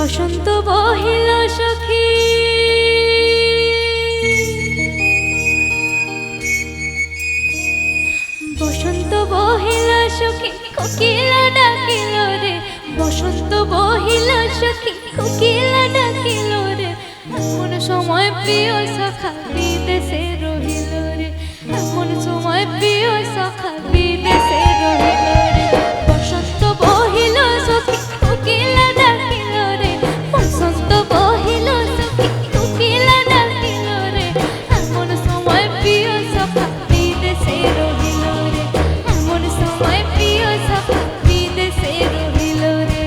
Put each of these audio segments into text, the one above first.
বসন্ত বহিল সখী বসন্ত বহিল সখী কোকিলা ডাকিল রে বসন্ত বহিল সখী কোকিলা ডাকিল রে এমন সময় প্রিয় সখা বিদেশে রহিল রে এমন সময় প্রিয় সখা বিদেশে রহিল রে বসন্ত বহিল সখী কোকিলা ডাকিল রে বসন্ত বহিল সখী কোকিলা ডাকিল রে এমন সময় প্রিয় সখা বিদেশে রহিল রে এমন সময় প্রিয় সখা বিদেশে রহিল রে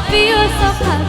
প্রিয় সখা